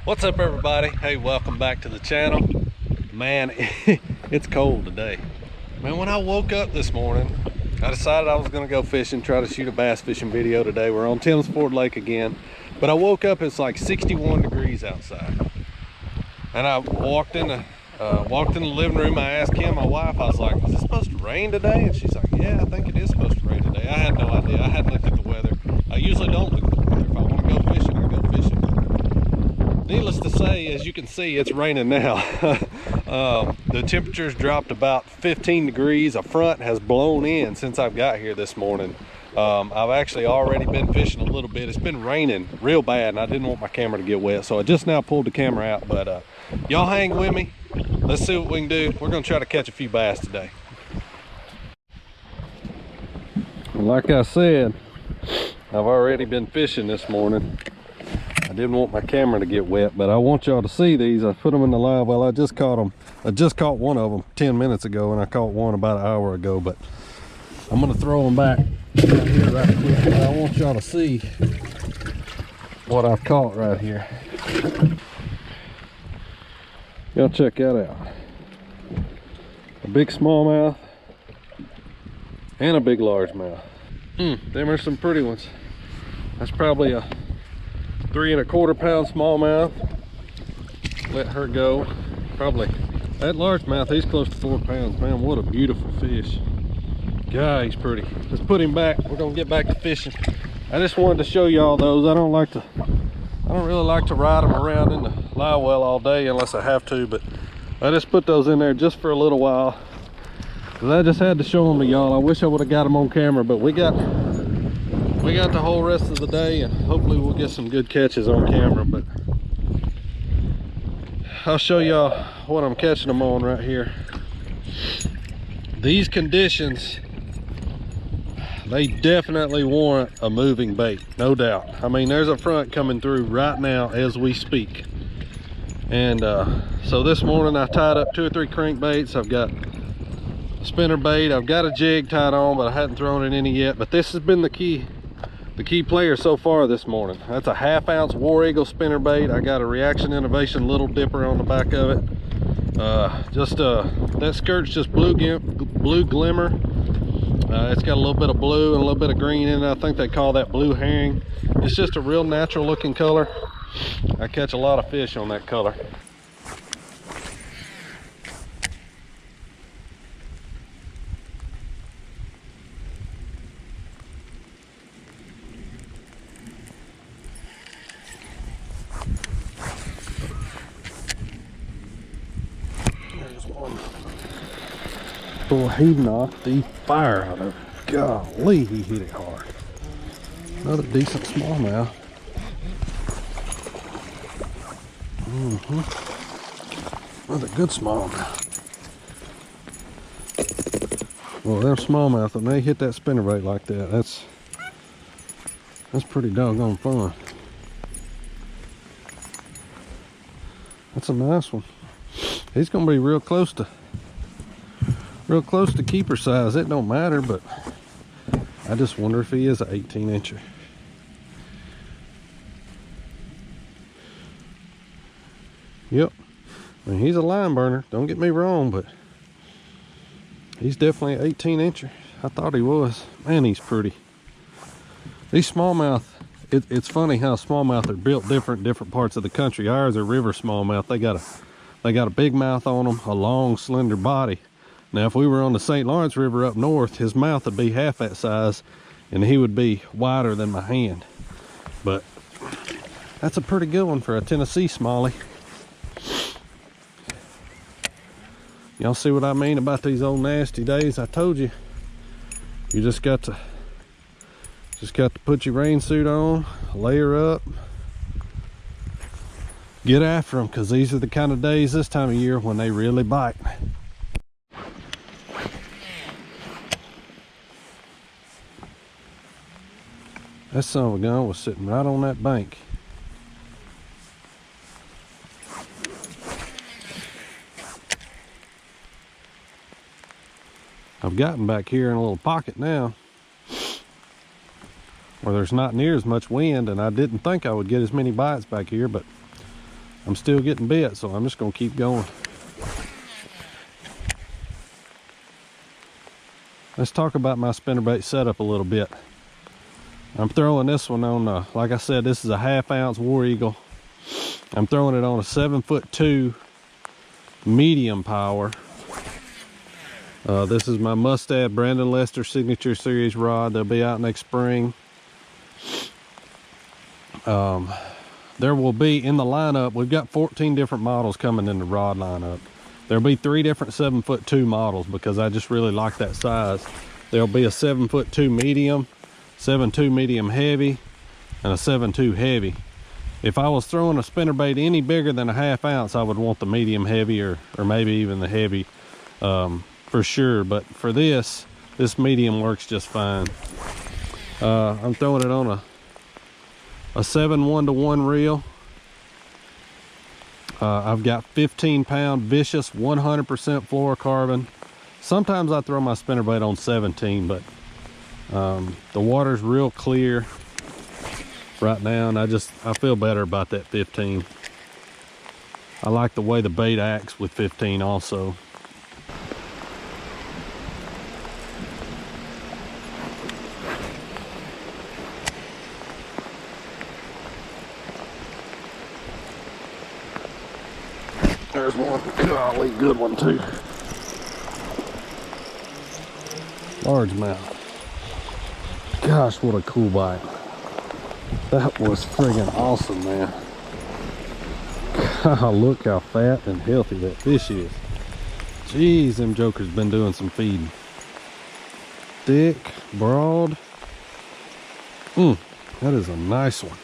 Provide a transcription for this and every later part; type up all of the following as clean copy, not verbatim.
What's up, everybody? Hey, welcome back to the channel. Man, it's cold today. Man, when I woke up this morning, I decided I was gonna go fishing, try to shoot a bass fishing video today. We're on Tim's Ford Lake again, but I woke up, it's like 61 degrees outside. And I walked in the living room. I asked Kim, my wife, I was like, is it supposed to rain today? And she's like, yeah, I think it is supposed to rain today. I had no idea. I hadn't looked at the weather. I usually don't look at the weather. If I want to go fishing, I go fishing. Needless to say, as you can see, it's raining now. The temperature's dropped about 15 degrees. A front has blown in since I've got here this morning. I've actually already been fishing a little bit. It's been raining real bad and I didn't want my camera to get wet, so I just now pulled the camera out. But y'all hang with me. Let's see what we can do. We're gonna try to catch a few bass today. Like I said, I've already been fishing this morning. I didn't want my camera to get wet, but I want y'all to see these. I put them in the live well. I just caught them. I just caught one of them 10 minutes ago, and I caught one about an hour ago, but I'm gonna throw them back right here right quick. I want y'all to see what I've caught right here. Y'all check that out. A big smallmouth and a big largemouth. Them are some pretty ones. That's probably a 3 1/4 pound smallmouth. Let her go. Probably that largemouth, he's close to 4 pounds. Man, what a beautiful fish. God, he's pretty. Let's put him back. We're gonna get back to fishing. I just wanted to show y'all those. I don't really like to ride them around in the live well all day unless I have to, but I just put those in there just for a little while because I just had to show them to y'all. I wish I would have got them on camera, but we got the whole rest of the day, and hopefully we'll get some good catches on camera. But I'll show y'all what I'm catching them on right here. These conditions, they definitely warrant a moving bait, no doubt. I mean, there's a front coming through right now as we speak. And so this morning I tied up 2 or 3 crankbaits. I've got a spinnerbait, I've got a jig tied on, but I hadn't thrown it any yet. But this has been the key player so far this morning. That's a 1/2 ounce War Eagle spinnerbait. I got a Reaction Innovation Little Dipper on the back of it. That skirt's just blue glimmer. It's got a little bit of blue and a little bit of green in it. I think they call that blue herring. It's just a real natural looking color. I catch a lot of fish on that color. There's one. Boy, he knocked the fire out of it. Golly, he hit it hard. Another decent smallmouth. Another good smallmouth. Well, them smallmouth, when they hit that spinnerbait like that, that's pretty doggone fun. That's a nice one. He's gonna be real close to keeper size. It don't matter, but I just wonder if he is an 18 incher. Yep, I mean, he's a line burner, don't get me wrong, but he's definitely an 18 incher. I thought he was. Man, he's pretty. These smallmouth, it's funny how smallmouth are built different parts of the country. Ours are river smallmouth. They got a big mouth on them, a long slender body. Now if we were on the St. Lawrence River up north, his mouth would be half that size and he would be wider than my hand. But that's a pretty good one for a Tennessee smallie. Y'all see what I mean about these old nasty days? I told you, you just got to put your rain suit on, layer up, get after them, because these are the kind of days this time of year when they really bite. That son of a gun was sitting right on that bank. I've gotten back here in a little pocket now where there's not near as much wind, and I didn't think I would get as many bites back here, but I'm still getting bit, so I'm just gonna keep going. Let's talk about my spinnerbait setup a little bit. I'm throwing this one on, like I said, this is a 1/2 ounce War Eagle. I'm throwing it on a 7'2" medium power. This is my Mustad Brandon Lester Signature Series rod. They'll be out next spring. There will be in the lineup, we've got 14 different models coming in the rod lineup. There'll be 3 different 7'2" models because I just really like that size. There'll be a 7'2" medium, 7'2" medium heavy, and a 7'2" heavy. If I was throwing a spinnerbait any bigger than a 1/2 ounce, I would want the medium heavy or maybe even the heavy for sure. But for this medium works just fine. I'm throwing it on a 7-1-to-1 reel. I've got 15-pound vicious 100% fluorocarbon. Sometimes I throw my spinnerbait on 17, but the water's real clear right now, and I feel better about that 15. I like the way the bait acts with 15 also. There's one. Golly, good one too. Largemouth. Gosh, what a cool bite. That was friggin' awesome, man. God, look how fat and healthy that fish is. Jeez, them jokers been doing some feeding. Thick, broad. That is a nice one.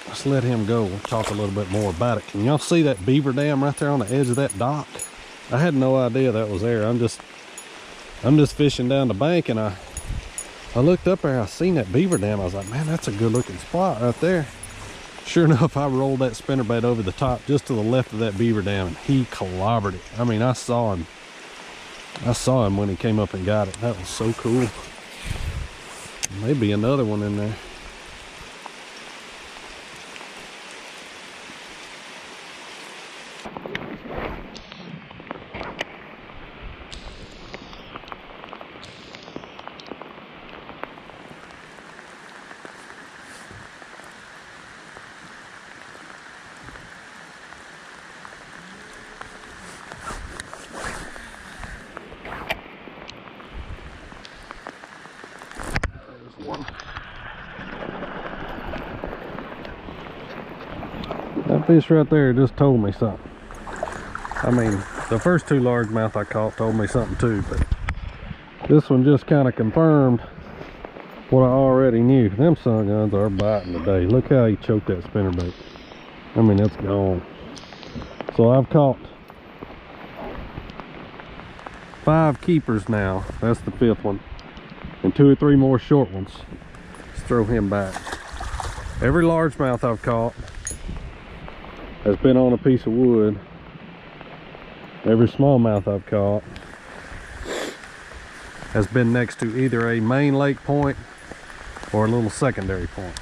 Let's let him go. We'll talk a little bit more about it. Can y'all see that beaver dam right there on the edge of that dock? I had no idea that was there. I'm just fishing down the bank, and I looked up there, I seen that beaver dam. I was like, man, that's a good looking spot right there. Sure enough, I rolled that spinnerbait over the top just to the left of that beaver dam, and he clobbered it. I mean, I saw him when he came up and got it. That was so cool. Maybe another one in there. That fish right there just told me something. I mean, the first 2 largemouth I caught told me something too, but this one just kind of confirmed what I already knew. Them sun guns are biting today. Look how he choked that spinnerbait. I mean, it's gone. So I've caught 5 keepers now. That's the 5th one. And 2 or 3 more short ones. Let's throw him back. Every largemouth I've caught has been on a piece of wood. Every smallmouth I've caught has been next to either a main lake point or a little secondary point.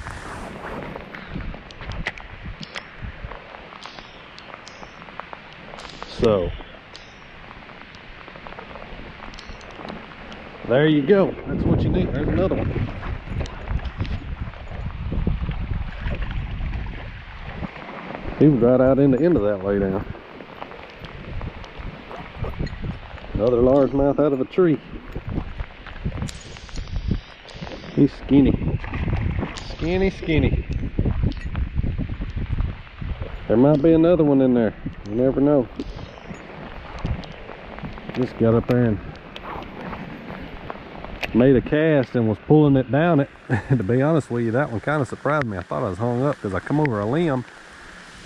So there you go. That's what you need. There's another one. He was right out in the end of that lay down. Another largemouth out of a tree. He's skinny. Skinny. There might be another one in there. You never know. Just got up there and made a cast and was pulling it down it. To be honest with you, that one kind of surprised me. I thought I was hung up because I come over a limb.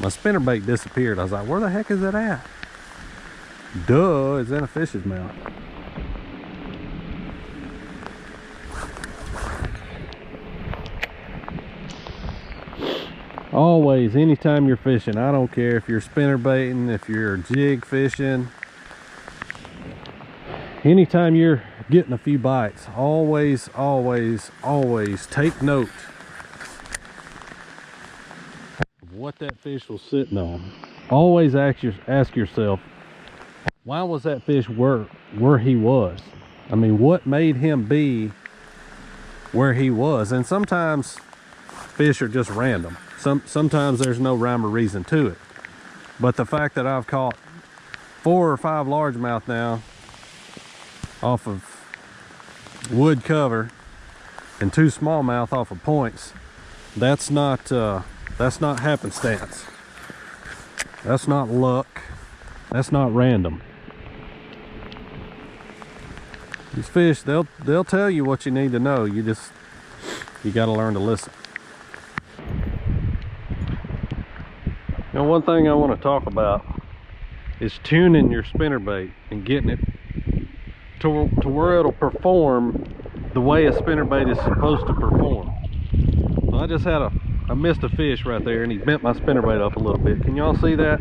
My spinnerbait disappeared. I was like, where the heck is it at? Duh, it's in a fish's mouth. Always, anytime you're fishing, I don't care if you're spinnerbaiting, if you're jig fishing, anytime you're getting a few bites, always take note of what that fish was sitting on. Always ask yourself, why was that fish where he was? I mean, what made him be where he was? And sometimes fish are just random. Sometimes there's no rhyme or reason to it. But the fact that I've caught 4 or 5 largemouth now off of wood cover and 2 smallmouth off of points, that's not happenstance. That's not luck. That's not random. These fish, they'll tell you what you need to know. You got to learn to listen. Now, one thing I want to talk about is tuning your spinnerbait and getting it to where it'll perform the way a spinnerbait is supposed to perform. So I missed a fish right there, and he bent my spinnerbait up a little bit. Can y'all see that?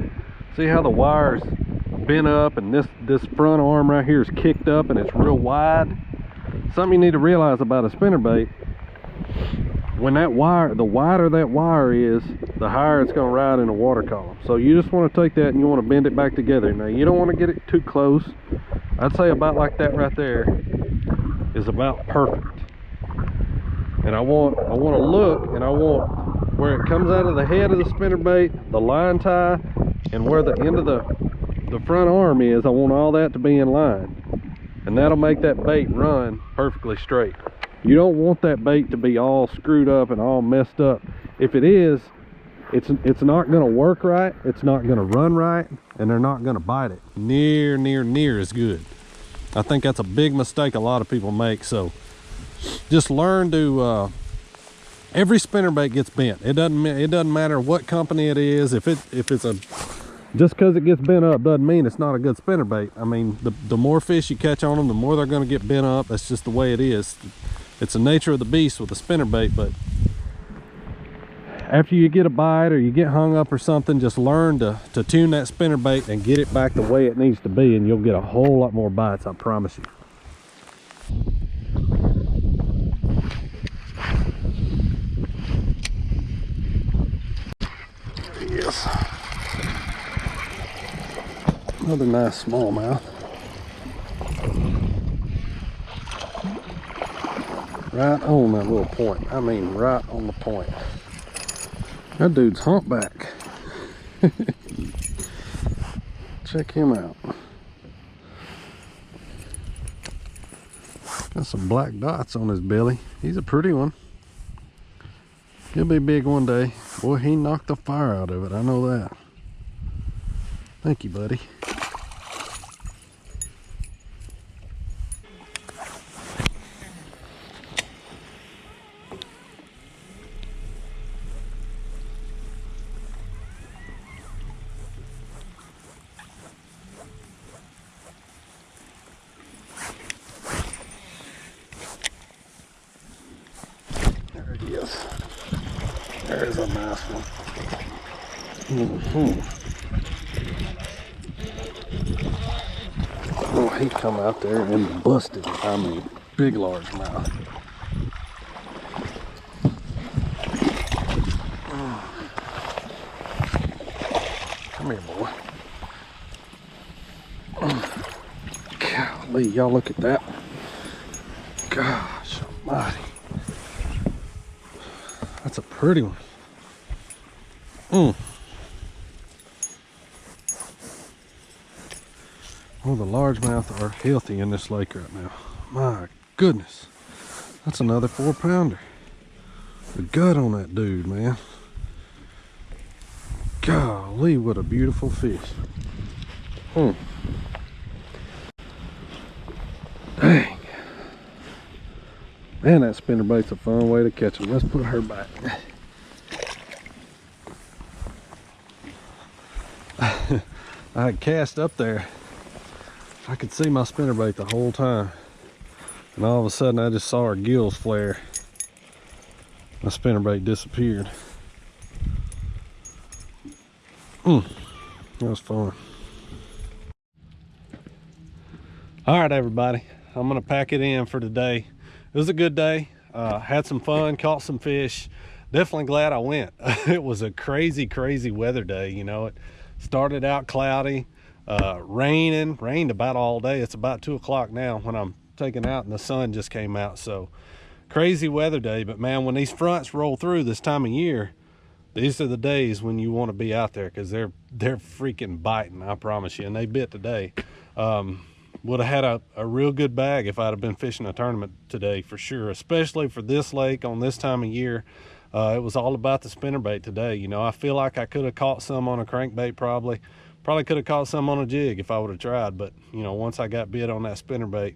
See how the wire's bent up and this front arm right here is kicked up and it's real wide? Something you need to realize about a spinnerbait: when the wider that wire is, the higher it's going to ride in the water column. So you just want to take that and you want to bend it back together. Now, you don't want to get it too close. I'd say about like that right there is about perfect. And I want to look, and I want where it comes out of the head of the spinnerbait, the line tie, and where the end of the front arm is. I want all that to be in line, and that'll make that bait run perfectly straight. You don't want that bait to be all screwed up and all messed up. If it is, it's not going to work right, it's not going to run right, and they're not going to bite it near as good. I think that's a big mistake a lot of people make. So just learn to every spinnerbait gets bent. It doesn't matter what company it is. If it's a, just because it gets bent up doesn't mean it's not a good spinnerbait. I mean, the more fish you catch on them, the more they're going to get bent up. That's just the way it is. It's the nature of the beast with a spinnerbait. But after you get a bite or you get hung up or something, just learn to tune that spinnerbait and get it back the way it needs to be, and you'll get a whole lot more bites, I promise you. There he is. Another nice smallmouth. Right on that little point. I mean, right on the point. That dude's humpback. Check him out. Got some black dots on his belly. He's a pretty one. He'll be big one day. Boy, he knocked the fire out of it. I know that. Thank you, buddy. There's a nice one. Oh, he come out there and busted it. I mean, big largemouth. Come here, boy. Golly, y'all look at that. Gosh almighty. That's a pretty one. Oh, the largemouth are healthy in this lake right now. My goodness. That's another 4-pounder. The gut on that dude, man. Golly, what a beautiful fish. Dang. Man, that spinnerbait's a fun way to catch them. Let's put her back. I had cast up there. I could see my spinnerbait the whole time. And all of a sudden I just saw her gills flare. My spinnerbait disappeared. That was fun. All right, everybody. I'm gonna pack it in for today. It was a good day. Had some fun, caught some fish. definitely glad I went. It was a crazy weather day. You know, it started out cloudy, rained about all day. It's about 2 o'clock now when I'm taking out, and the sun just came out. So crazy weather day. But man, when these fronts roll through this time of year, these are the days when you want to be out there, because they're freaking biting, I promise you. And they bit today. Would have had a real good bag if I'd have been fishing a tournament today, for sure, especially for this lake on this time of year. It was all about the spinnerbait today. You know, I feel like I could have caught some on a crankbait, probably could have caught some on a jig if I would have tried. But you know, once I got bit on that spinnerbait,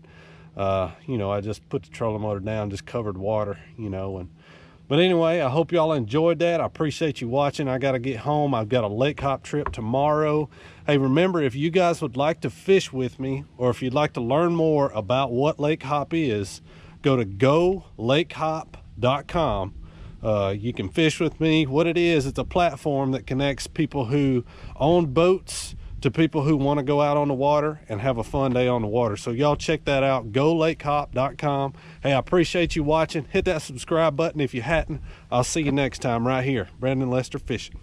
you know, I just put the trolling motor down, just covered water, you know. But anyway, I hope y'all enjoyed that. I appreciate you watching. I got to get home. I've got a lake hop trip tomorrow. Hey, remember, if you guys would like to fish with me, or if you'd like to learn more about what lake hop is, go to golakehop.com. You can fish with me. What it is, it's a platform that connects people who own boats to people who want to go out on the water and have a fun day on the water. So y'all check that out, golakehop.com. Hey, I appreciate you watching. Hit that subscribe button if you hadn't. I'll see you next time right here. Brandon Lester Fishing.